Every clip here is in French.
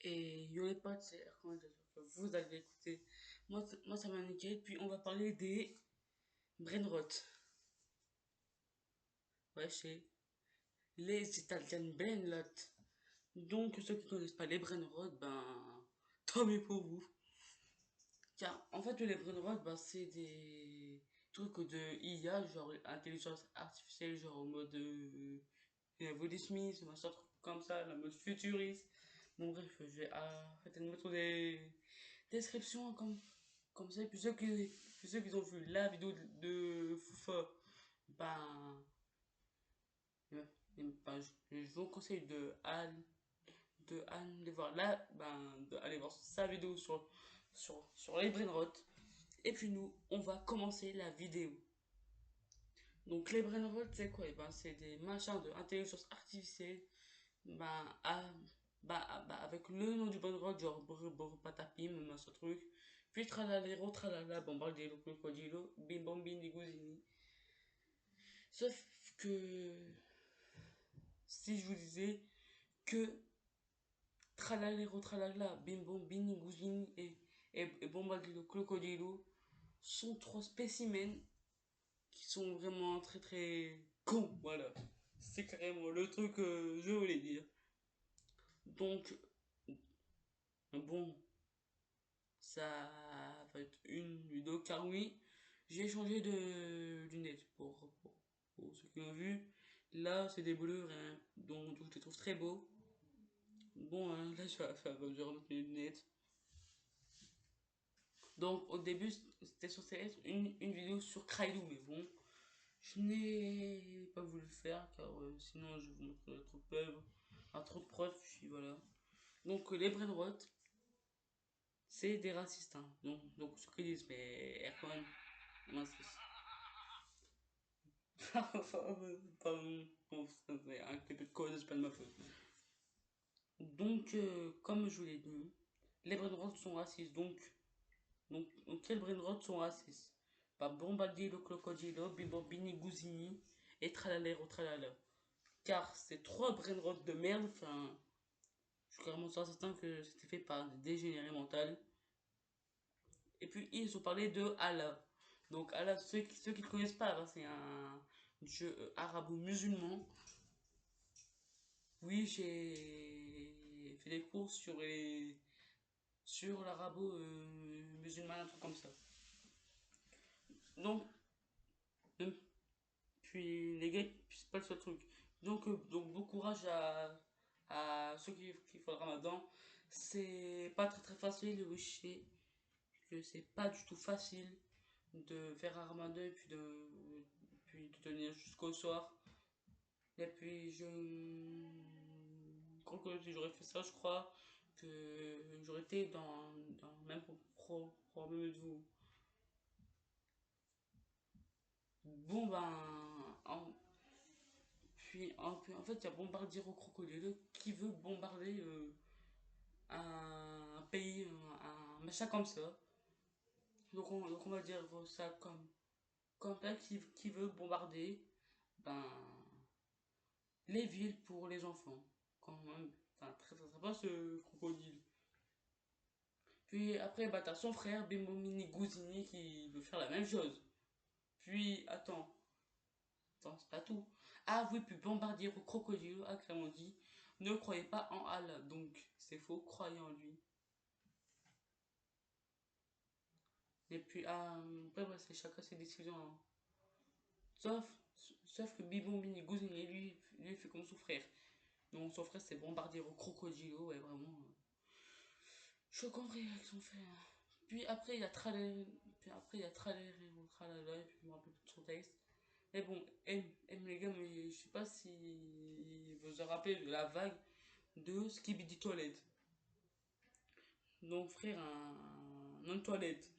Et yo les potes, c'est comment dire que vous allez écouter. Moi ça m'a niqué. Puis on va parler des brainrot. Ouais, c'est les Italiennes brainrot. Donc ceux qui connaissent pas les brainrot, ben tant mieux pour vous. Car en fait les brainrot, ben c'est des trucs de IA, genre intelligence artificielle, genre en mode Will Smith, machin truc comme ça, la mode futuriste. Bon bref, je vais arrêter de mettre des descriptions comme ça. Et puis ceux qui ont vu la vidéo de Foufa, ben, euh, ben, je vous conseille de Anne de voir là, ben, d'aller voir sa vidéo sur les brainrot. Et puis nous, on va commencer la vidéo. Donc les brainrot, c'est quoi? Eh ben, c'est des machins de intelligence artificielle, ben, avec le nom du brainrot, genre patapim, machin truc. Puis tralalero, tralala, bombardelo, crocodilo, bim bam bim, gouzini. Sauf que si je vous disais que tralalero, tralala, bim bam bim, gouzini et bombardelo, crocodilo sont trois spécimens qui sont vraiment très très cons, voilà. C'est carrément le truc que je voulais dire. Donc, bon, ça va être une vidéo car oui, j'ai changé de lunettes pour ceux qui l'ont vu. Là, c'est des bleus, hein, donc je les trouve très beaux. Bon, hein, là, je vais remettre mes lunettes. Donc, au début, c'était censé être une vidéo sur Krailou, mais bon, je n'ai pas voulu le faire car sinon je vous montrerai trop de preuves, trop de preuves, puis voilà. Donc, les brainrot, c'est des racistes, hein. Donc ceux qui disent, mais Erwan, mince. Pardon, bon, ça fait un peu de code, c'est pas de ma faute. Donc, comme je vous l'ai dit, les brainrots sont racistes. Donc quels brainrots sont racistes? Pas Bombadillo, Crocodilo, Bini, Gouzini et Tralalero, Tralala. Car ces trois brainrots de merde, enfin, je suis carrément certain que c'était fait par des dégénérés mentaux. Et puis ils ont parlé de Allah. Donc Allah, ceux qui ne connaissent pas, ben, c'est un dieu arabo-musulman. Oui, j'ai fait des cours sur l'arabo-musulman, un truc comme ça. Donc, euh, puis les gars, c'est pas le seul truc. Donc bon courage à ceux qui font le ramadan. C'est pas très très facile, oui, je sais que c'est pas du tout facile de faire un ramadan et puis de tenir jusqu'au soir. Et puis quand que j'aurais fait ça, je crois que j'aurais été dans le même problème de vous. Bon ben, puis, en fait, il y a Bombardier au crocodile qui veut bombarder un pays, un machin comme ça. Donc on va dire ça comme ça qui veut bombarder ben, les villes pour les enfants. Quand même, enfin, très très sympa ce crocodile. Puis après, bah, t'as son frère, Bimbo Gouzini, qui veut faire la même chose. Puis, attends, c'est pas tout. Ah oui, puis Bombardier au crocodile a clairement dit, ne croyez pas en Allah. Donc, c'est faux, croyez en lui. Et puis, après, ouais, c'est chacun ses décisions, hein. Sauf que Bimbo Gouzini, lui, fait comme son frère. Donc, son frère, c'est Bombardier au crocodile, ouais, vraiment. Choquant réaction fait. Puis après, il y a Traler et Tralala, et puis je me rappelle plus de son texte. Mais bon, les gars, mais je sais pas si vous vous rappelez de la vague de Skibidi Toilette. Donc, frère, un nom de toilette.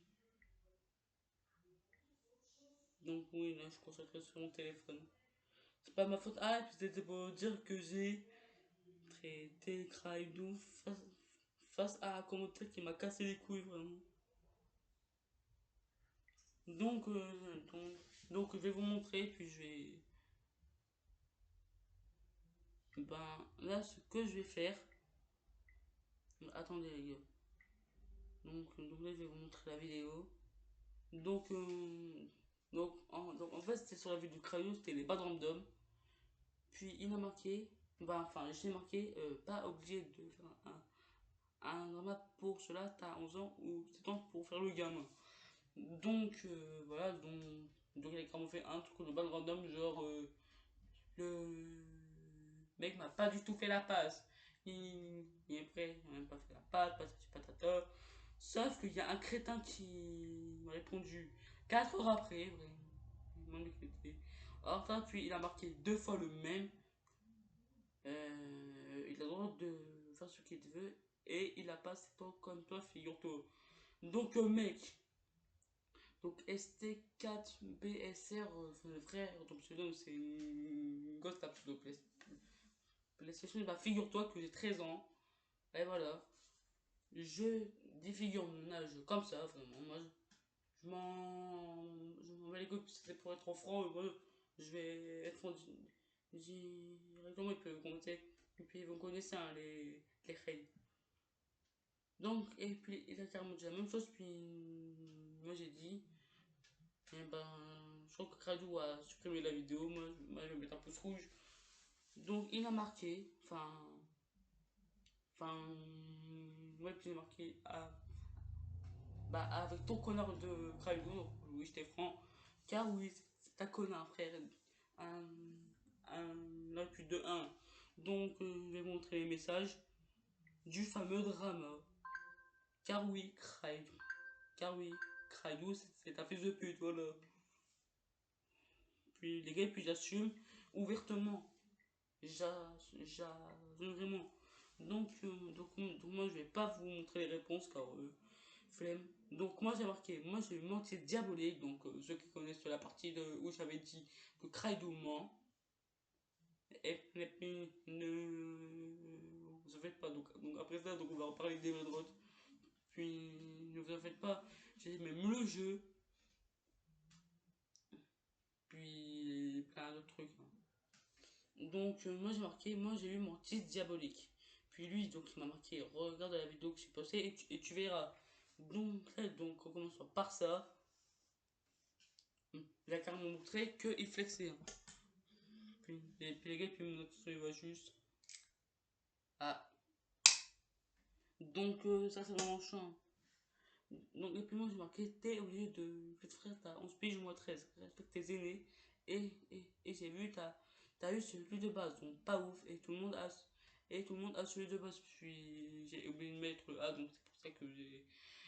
Donc, oui, là, je suis concentré sur mon téléphone. C'est pas ma faute. Ah, et puis c'était pour dire que j'ai traité Kraidou face à un commentaire qui m'a cassé les couilles, vraiment. Donc, je vais vous montrer, puis je vais. Ben, là, ce que je vais faire, Attendez les gars. Donc là je vais vous montrer la vidéo. Donc, en fait c'était sur la vidéo du crayon, c'était les bas de random. Puis il m'a marqué, enfin j'ai marqué, pas obligé de faire un drama pour cela, t'as 11 ans ou c'est temps pour faire le gamin. Donc voilà, donc il a carrément fait un truc de bas de random, genre le mec m'a pas du tout fait la passe. Il est prêt, il m'a même pas fait la passe, patati patata. Sauf qu'il y a un crétin qui m'a répondu 4 heures après, vraiment décrypté. Enfin, puis il a marqué 2 fois le même. Il a le droit de faire ce qu'il veut et il a pas 7 ans comme toi, figure-toi. Donc, mec, donc ST4BSR, le frère, ton pseudo, c'est une gosse ta pseudo PlayStation. Bah, figure-toi que j'ai 13 ans. Et voilà. Je défigure mon âge comme ça, vraiment. Moi, je m'en bats les couilles, c'était pour être franc. Moi, je vais être franc. Directement, ils peuvent compter. Et puis, vous connaissez hein, les règles. Donc, et puis, il a carrément dit la même chose. Puis, moi, j'ai dit, eh ben, je crois que Kradou a supprimé la vidéo. Moi je vais mettre un pouce rouge. Donc, il a marqué, ouais, puis il a marqué, bah, avec ton connard de Kradou, oui, j'étais franc. Car oui, c'est ta connard, frère. Un, là, plus de un. Donc, je vais montrer les messages du fameux drama. Car oui, Kraidou. Car oui, Kraidou, c'est ta fils de pute, voilà. Puis les gars, puis j'assume ouvertement. J'assume vraiment. Donc moi, je vais pas vous montrer les réponses car flemme. Donc moi, j'ai marqué, moi j'ai menti diabolique. Donc ceux qui connaissent la partie où j'avais dit que Kraidou ment. Et puis, ne vous en faites pas. Donc après ça, donc on va reparler des droite. Puis ne vous en faites pas. J'ai même le jeu. Puis plein d'autres trucs, hein. Donc moi j'ai marqué, moi j'ai eu mon titre diabolique. Puis lui, donc il m'a marqué, regarde la vidéo que j'ai postée et tu verras. Donc là, donc on commence par ça. Il a carrément montré qu'il flexait, hein. Puis les gars, puis mon autre il va juste. Ah. Donc ça c'est vraiment chiant. Donc, et puis moi, j'ai marqué, t'es obligé de. Petit frère, t'as 11 piges, moi 13. Respecte tes aînés. Et j'ai vu, t'as eu celui de base, donc pas ouf. Et tout le monde a celui de base. Puis j'ai oublié de mettre le A, donc c'est pour ça que j'ai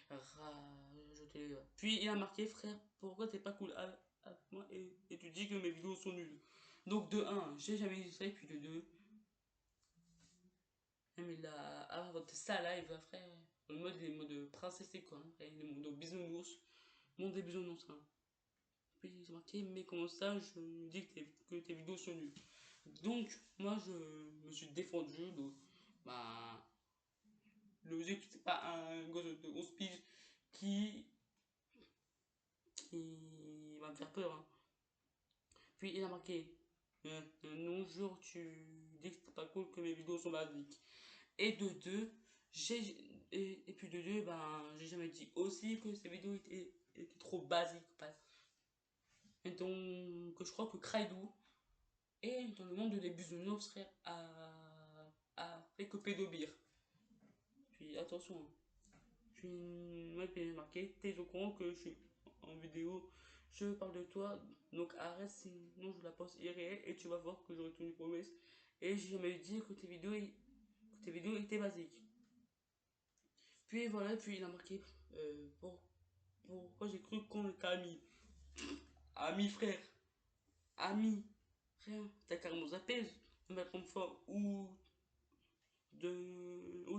rajouté le A. Puis il a marqué, frère, pourquoi t'es pas cool avec moi et tu dis que mes vidéos sont nulles. Donc de un j'ai jamais dit ça. Et puis de 2 même il a. Ah, ça live, frère. Le mode, les modes princesse, c'est quoi, hein, les modes bisounours. Monde des bisounours, hein. Puis j'ai marqué, mais comment ça, je me dis que tes vidéos sont nulles. Donc, moi, je me suis défendu. Donc, bah, le jeu, c'est pas un gosse de 11 piges qui, qui va me faire peur, hein. Puis il a marqué, non, jour, tu dis que c'est pas cool, que mes vidéos sont basiques. Et de deux, et puis de deux, ben, j'ai jamais dit aussi que ces vidéos étaient trop basiques. Et donc, je crois que Kraidou est dans le monde de des bisounours, frère, à fait que pédobir. Puis attention, hein. Puis, moi, puis j'ai marqué, t'es au courant que je suis en vidéo, je parle de toi, donc arrête, sinon je la poste irréelle et tu vas voir que j'aurai tenu promesse. Et j'ai jamais dit que tes vidéos étaient basiques. Puis voilà, puis il a marqué, pourquoi j'ai cru qu'on était amis. Amis, frère. Amis. Frère, t'as carrément zappé la première fois où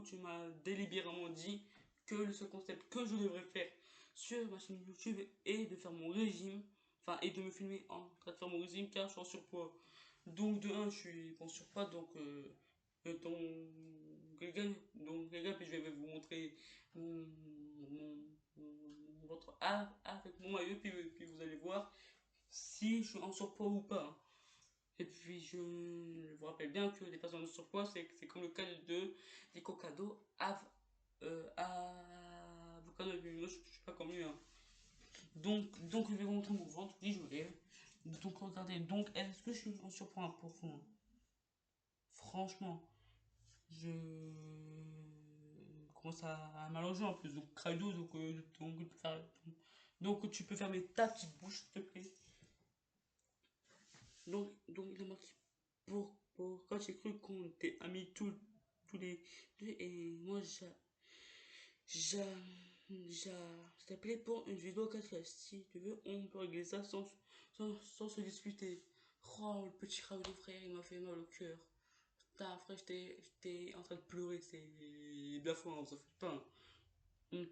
tu m'as délibérément dit que le seul concept que je devrais faire sur ma chaîne YouTube est de faire mon régime, enfin, et de me filmer en train de faire mon régime car je suis en surpoids. Donc, de un, je suis en surpoids, donc, ton les gars, puis je vais vous montrer votre A avec mon maillot, puis vous allez voir si je suis en surpoids ou pas, hein. Et puis, je vous rappelle bien que les personnes en surpoids, c'est comme le cas des Cocado Donc, je vais vous montrer mon ventre. Oui, je lève. Donc, regardez. Donc, est-ce que je suis en surpoids profond? Franchement, je commence à m'allonger en plus. Donc, crado, donc, tu peux fermer ta petite bouche, s'il te plaît. Donc, il a marqué quand j'ai cru qu'on était amis tous les deux. Et moi, j'ai, j'ai t'appelé pour une vidéo 4K. Si tu veux, on peut régler ça sans se disputer. Oh, le petit Raoul, frère, il m'a fait mal au cœur. Putain, frère, j'étais en train de pleurer. C'est de la foi, hein, ça fait pas. Hein.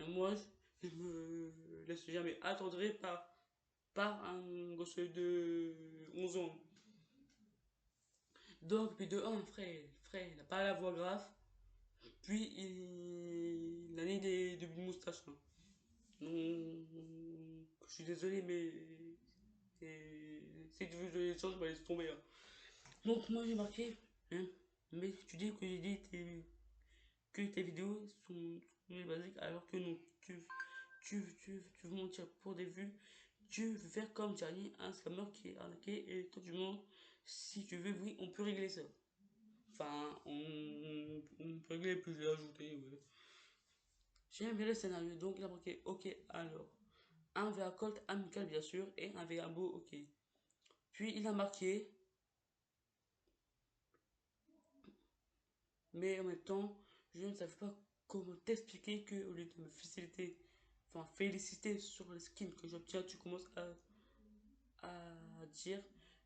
Et moi, je me laisse jamais attendrir par un gosse de 11 ans. Donc, puis de un, frère, il n'a pas la voix grave. Puis, il a ni des demi-moustaches. Hein. Donc, je suis désolé, mais si tu veux que je les change, je vais laisser tomber. Hein. Donc, moi, j'ai marqué, hein, mais tu dis que j'ai dit que tes vidéos sont basiques, alors que non. Tu veux mentir pour des vues. Tu veux faire comme Gianni, un scammer qui est arnaqué, et toi, tu mens. Si tu veux, oui, on peut régler ça. Enfin, on peut régler, puis je l'ai ajouté, ouais. J'ai aimé le scénario, donc il a marqué OK alors. Un VA Colt amical, bien sûr, et un VA beau, OK. Puis il a marqué, mais en même temps, je ne savais pas comment t'expliquer que au lieu de me féliciter, enfin féliciter sur les skins que j'obtiens, tu commences à dire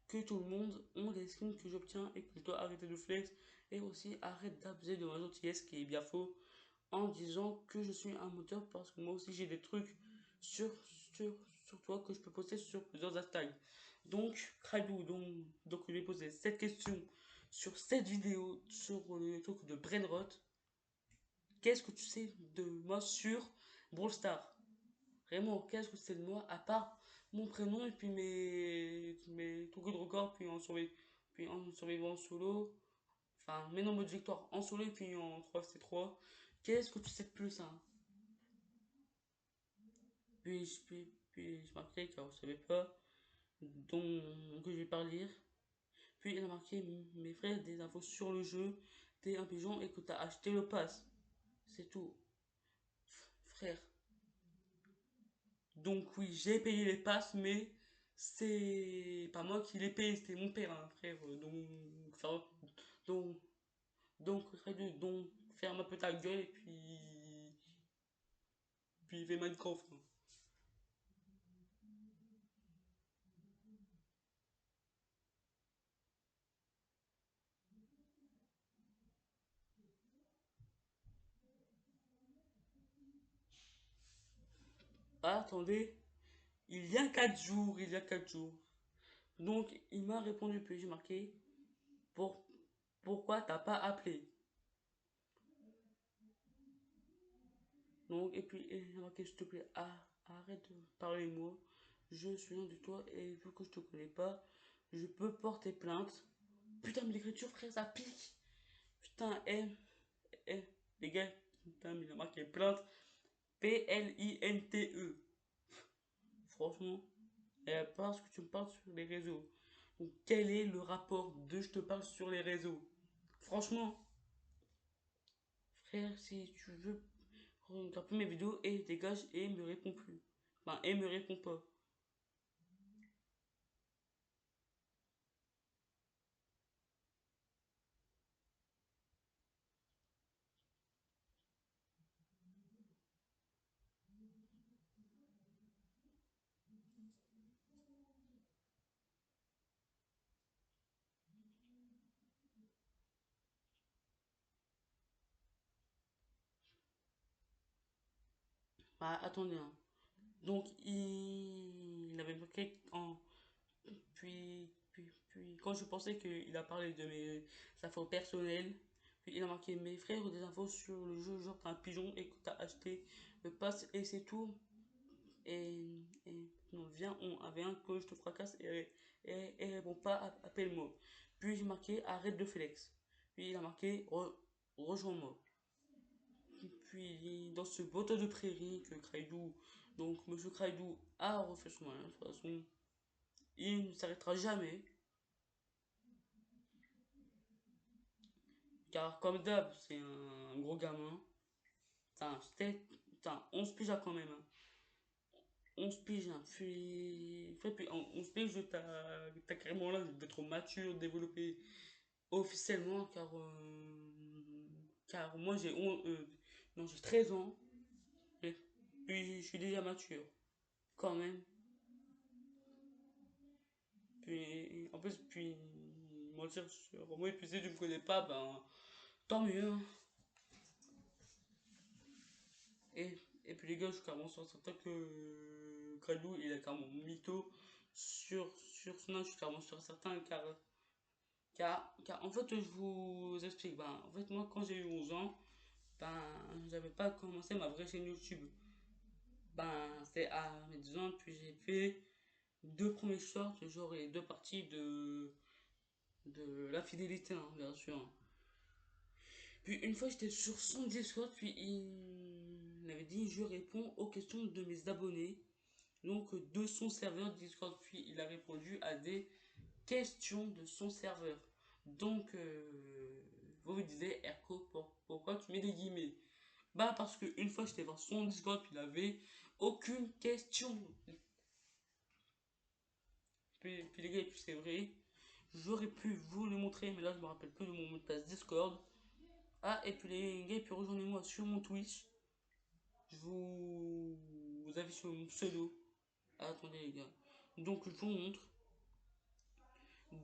que tout le monde ont les skins que j'obtiens et que je dois arrêter de flex et aussi arrête d'abuser de ma gentillesse qui est bien faux en disant que je suis un moteur parce que moi aussi j'ai des trucs sur, sur toi que je peux poster sur plusieurs hashtags. Donc, Kradou, donc je vais poser cette question sur cette vidéo sur le truc de Brainrot. Qu'est-ce que tu sais de moi sur Brawl Stars? Vraiment, qu'est-ce que c'est de moi à part mon prénom et puis mes trucs de record, puis en survivant en solo, enfin mes nombres de victoires en solo et puis en 3v3. Qu'est-ce que tu sais de plus, hein? Puis je marquais car je savais pas donc que je vais pas lire. Puis il a marqué mes frères des infos sur le jeu, t'es un pigeon et que t'as acheté le pass. C'est tout, frère. Donc oui, j'ai payé les passes, mais c'est pas moi qui les paye, c'était mon père, hein, frère. Donc, donc, ferme un peu ta gueule et puis fais Minecraft. Hein. Ah, attendez, il y a 4 jours. Donc, il m'a répondu, puis j'ai marqué, pour, pourquoi t'as pas appelé? Donc, et puis, il a marqué, s'il te plaît, arrête de parler moi. Je suis loin de toi et vu que je te connais pas, je peux porter plainte. Putain, mais l'écriture, frère, ça pique. Putain, les gars, putain, mais il a marqué plainte. Plinte. Franchement, parce que tu me parles sur les réseaux. Donc, quel est le rapport de je te parle sur les réseaux? Franchement, frère, si tu veux, regarde plus mes vidéos et dégage et me réponds plus. Enfin, et me réponds pas. Bah, attendez, hein. Donc, il avait marqué en. Puis, quand je pensais qu'il a parlé de mes infos personnelles, puis il a marqué mes frères ont des infos sur le jeu, genre t'as un pigeon et que t'as acheté le pass et c'est tout. Et non, viens, on avait un que je te fracasse et répond pas, appelle-moi. Puis j'ai marqué arrête de flex. Puis il a marqué rejoins-moi. puis dans ce beau tas de prairies que Kraidou, donc Monsieur Kraidou a refait son malin, de toute façon, il ne s'arrêtera jamais, car comme d'hab, c'est un gros gamin. Putain, 11 piges quand même, hein. 11 piges, hein. Puis en 11 piges, t'as carrément là d'être mature, développé officiellement, car moi non, j'ai 13 ans, et puis je suis déjà mature, quand même. Puis, en plus, puis, mentir sur moi, et puis si tu me connais pas, ben, tant mieux, hein. Et, et puis les gars, je suis carrément sûr certain que Kradou, il est carrément mytho sur son âge, je suis carrément sûr certain, car en fait, je vous explique, ben, en fait, moi, quand j'ai eu 11 ans, ben, j'avais pas commencé ma vraie chaîne YouTube. Ben, c'est à mes 10 ans, puis j'ai fait deux premiers shorts, genre les deux parties de la fidélité, hein, bien sûr. Puis une fois j'étais sur son Discord, puis il avait dit je réponds aux questions de mes abonnés, donc de son serveur Discord. Puis il a répondu à des questions de son serveur. Donc vous vous disiez Erko, pourquoi tu mets des guillemets? Bah parce que une fois j'étais voir son Discord, puis il avait aucune question. Puis les gars, puis c'est vrai, j'aurais pu vous le montrer, mais là je me rappelle plus de mon mot de passe Discord. Ah, et puis les gars, puis rejoignez-moi sur mon Twitch. Vous avez sur mon pseudo. Ah, attendez les gars. Donc je vous montre.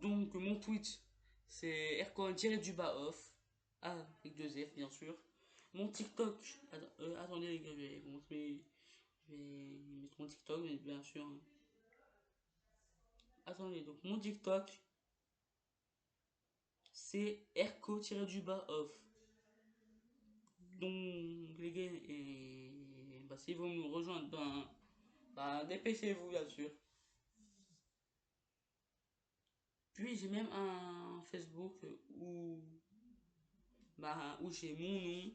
Donc mon Twitch, c'est Aircoin-du-bas off. Ah, avec deux F bien sûr. Mon TikTok. Attendez les gars, je vais mettre mon TikTok, mais bien sûr, hein. Attendez, donc mon TikTok, c'est Airco-du-bas off. Donc les gars, et bah, si vous me rejoindre, bah, dépêchez-vous bien sûr. Puis j'ai même un Facebook où j'ai mon nom,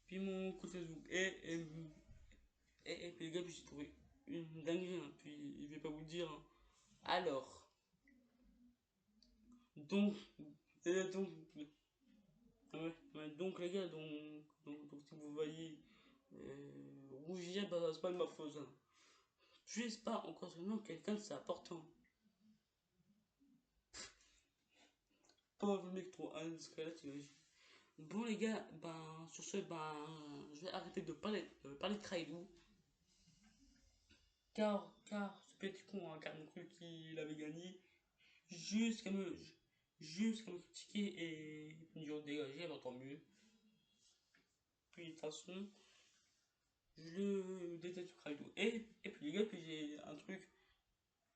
puis mon compte Facebook. Et puis les gars, puis j'ai trouvé une dinguerie, hein, puis je vais pas vous le dire, hein. Alors, donc, donc, ouais, ouais, donc les gars, donc si vous voyez rougir, bah, c'est pas de ma faute, hein. Juste pas encore seulement quelqu'un c'est important. Pauvre mec trop indiscret là, t'imagines. Bon les gars, ben sur ce, ben je vais arrêter de parler de Krailou. Car ce petit con a carrément cru qu'il avait gagné jusqu'à me, jusqu'à me critiquer et me dire dégager, bah tant mieux. Puis de toute façon, je le déteste Krailou. Et puis les gars, puis j'ai un truc.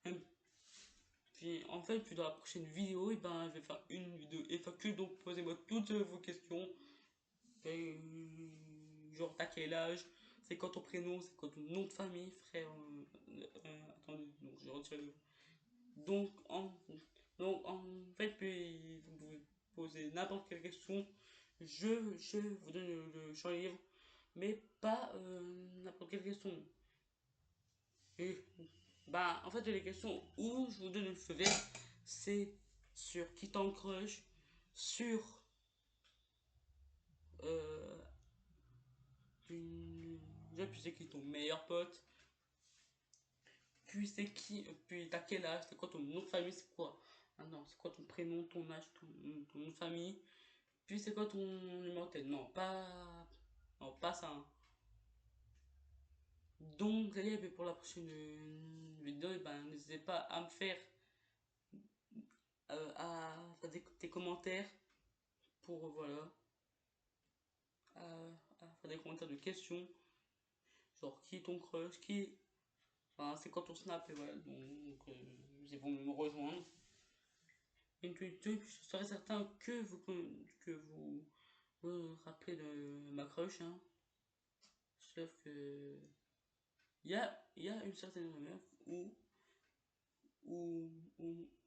Hein, puis en fait, puis dans la prochaine vidéo, et ben, je vais faire une vidéo FAQ, donc posez-moi toutes vos questions. Genre, t'as quel âge? C'est quoi ton prénom? C'est quoi ton nom de famille, frère? Attendez, donc je retire le. Donc donc, en fait, puis, vous pouvez poser n'importe quelle question. Je vous donne le champ libre, mais pas n'importe quelle question. Et, bah, en fait, les questions où je vous donne le feu vert, c'est sur qui t'en crush, sur euh, déjà, puis c'est qui ton meilleur pote, puis c'est qui, puis t'as quel âge, c'est quoi ton nom de famille, c'est quoi? Ah non, c'est quoi ton prénom, ton âge, ton nom de famille, puis c'est quoi ton numéro de tête? Non, pas ça, hein. Donc, les gars, pour la prochaine vidéo, eh ben, n'hésitez pas à me faire, à faire tes commentaires pour, voilà, à faire des commentaires de questions, genre qui est ton crush, enfin, c'est quoi ton snap, et voilà, donc, ils vont me rejoindre. Et puis, je serais certain que vous vous rappelez de ma crush, hein. Sauf que, il y a une certaine meuf où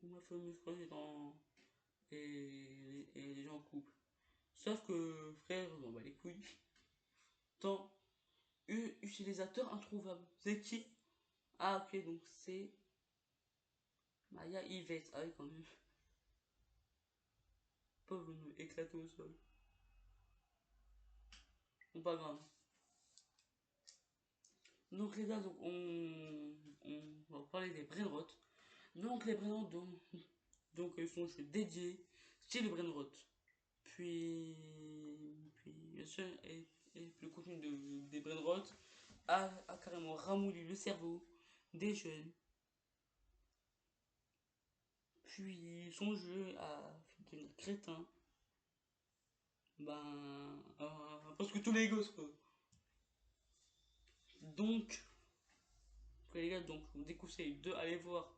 ma fameuse crush est et les gens en couple. Sauf que, frère, on va les couilles. utilisateur introuvable. C'est qui? Ah, ok, donc c'est Maya Yvette. Ah oui, quand même. Pauvre nous éclater au sol. Bon, pas grave. Donc, les gars, donc, on va parler des brainrot. Donc, les brainrot, donc, ils sont jeux dédiés, style brainrot. Puis bien sûr, et le contenu des brainrot a carrément ramolli le cerveau des jeunes. Puis son jeu a fait devenir crétin. Presque tous les gosses, quoi. Donc, les gars, donc, je vous déconseille de aller voir,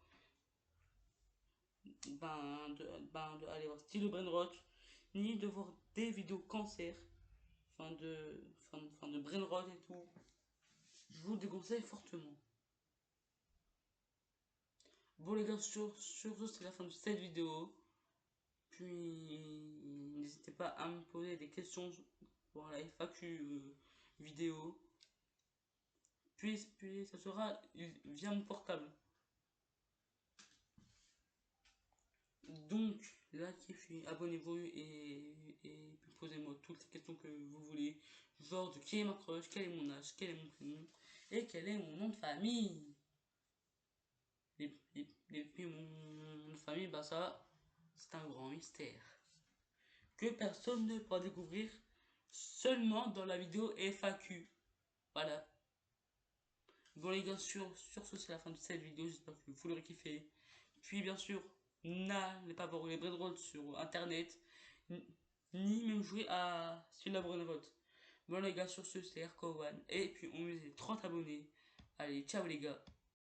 de aller voir Style Brainrot, ni de voir des vidéos cancer, de Brainrot et tout. Je vous le déconseille fortement. Bon les gars, sur ce, c'est la fin de cette vidéo. Puis, n'hésitez pas à me poser des questions pour la FAQ vidéo. Puis, ça sera via mon portable. Donc, likez, abonnez-vous et posez-moi toutes les questions que vous voulez. Genre de qui est ma crush, quel est mon âge, quel est mon prénom et quel est mon nom de famille. Et puis mon nom de famille, bah ça, c'est un grand mystère. Que personne ne pourra découvrir seulement dans la vidéo FAQ. Voilà. Bon les gars, sur ce, c'est la fin de cette vidéo. J'espère que vous l'aurez kiffé. Puis bien sûr, n'allez pas voir les brainrots sur internet, ni même jouer à sur la brainrot. Bon les gars, sur ce, c'est Erkowan. Et puis on est 30 abonnés. Allez, ciao les gars.